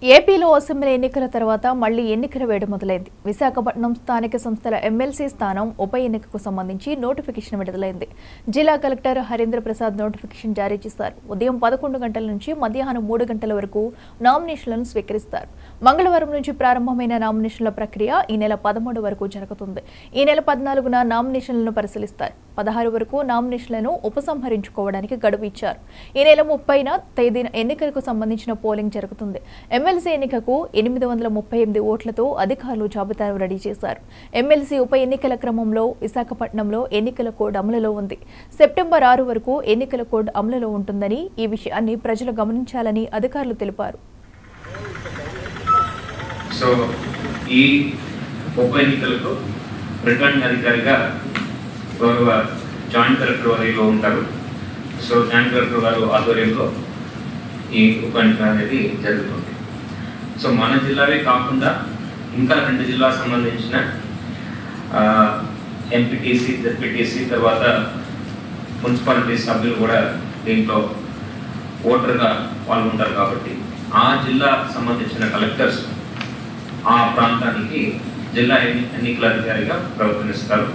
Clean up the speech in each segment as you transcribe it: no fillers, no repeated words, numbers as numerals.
ఏపీలో అసెంబ్లీ ఎన్నికల తర్వాత మళ్లీ ఎన్నికల వేడి మొదలైంది. విశాఖపట్నం స్థానిక సంస్థల ఎమ్మెల్సీ స్థానం ఉప ఎన్నికకు సంబంధించి నోటిఫికేషన్ విడుదలైంది. జిల్లా కలెక్టర్ హరీంద్ర ప్రసాద్ నోటిఫికేషన్ జారీ చేశారు. ఉదయం 11 గంటల నుంచి మధ్యాహ్నం 3 గంటల వరకు నామినేషన్లను స్వీకరిస్తారు. మంగళవారం నుంచి ప్రారంభమైన నామినేషన్ల ప్రక్రియ ఈ నెల 13 వరకు జరుగుతుంది. ఈ నెల 14న నామినేషన్లను పరిశీలిస్తారు. 16 వరకు నామినేషన్లను ఉపసంహరించుకోవడానికి గడువు ఇచ్చారు. ఈ నెల 30న తేదీన ఎన్నికలకు సంబంధించిన పోలింగ్ జరుగుతుంది. ఎమ్మెల్సీ ఎన్నికకు 838 ఓట్లతో అధికారులు జాబితాను రెడీ చేశారు. ఎమ్మెల్సీ ఉప ఎన్నికల క్రమంలో విశాఖపట్నంలో ఎన్నికల కోడ్ అమలులో ఉంది. సెప్టెంబర్ 6 వరకు ఎన్నికల కోడ్ అమలులో ఉంటుందని, ఈ విషయాన్ని ప్రజలు గమనించాలని అధికారులు తెలిపారు. సో ఈ ఉప ఎన్నికలకు రిటర్నింగ్ అధికారిగా గౌరవ జాయింట్ కలెక్టర్ వారిలో ఉంటారు. సో జాయింట్ కలెక్టర్ గారు ఆధ్వర్యంలో ఈ ఉప ఎన్నిక అనేది జరుగుతుంది. సో మన జిల్లావే కాకుండా ఇంకా 2 జిల్లాలకు సంబంధించిన ఎంపీటీసీ, జెడ్పీటీసీ తర్వాత మున్సిపాలిటీ సభ్యులు కూడా దీంట్లో ఓటర్గా పాల్గొంటారు. కాబట్టి ఆ జిల్లాకు సంబంధించిన కలెక్టర్స్ ఆ ప్రాంతానికి జిల్లా ఎన్నికల అధికారిగా ప్రవర్తిస్తారు.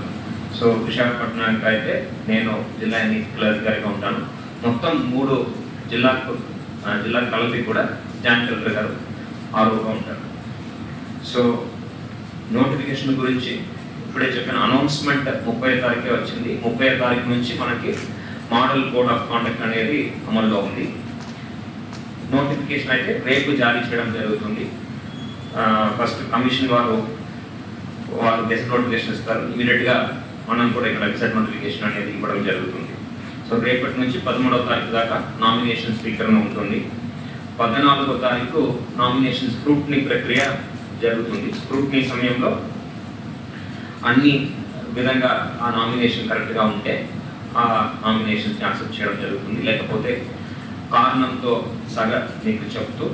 సో విశాఖపట్నానికి అయితే నేను జిల్లా ఎన్నికల అధికారిగా ఉంటాను. మొత్తం 3 జిల్లాకు కలిపి కూడా జాయింట్ కలెక్టర్ గారు ఆరోగ్యంగా ఉంటారు. సో నోటిఫికేషన్ గురించి ఇప్పుడే చెప్పిన అనౌన్స్మెంట్ 30వ తారీఖే వచ్చింది. 30వ తారీఖు నుంచి మనకి మోడల్ కోడ్ ఆఫ్ కాండక్ట్ అనేది అమల్లో ఉంది. నోటిఫికేషన్ అయితే రేపు జారీ చేయడం జరుగుతుంది. ఫస్ట్ కమిషన్ వారు గెస్ట్ నోటిఫికేషన్ ఇస్తారు. ఇమీడియట్గా మనం కూడా ఇక్కడ గెస్ట్ నోటిఫికేషన్ అనేది ఇవ్వడం జరుగుతుంది. సో రేపటి నుంచి 13వ తారీఖు దాకా నామినేషన్ స్వీకరణ ఉంటుంది. 14వ తారీఖు నామినేషన్ స్క్రూటినీ ప్రక్రియ జరుగుతుంది. స్క్రూటినీ సమయంలో అన్ని విధంగా ఆ నామినేషన్ కరెక్ట్గా ఉంటే ఆ నామినేషన్స్ని యాక్సెప్ట్ చేయడం జరుగుతుంది. లేకపోతే కారణంతో సగ మీకు చెప్తూ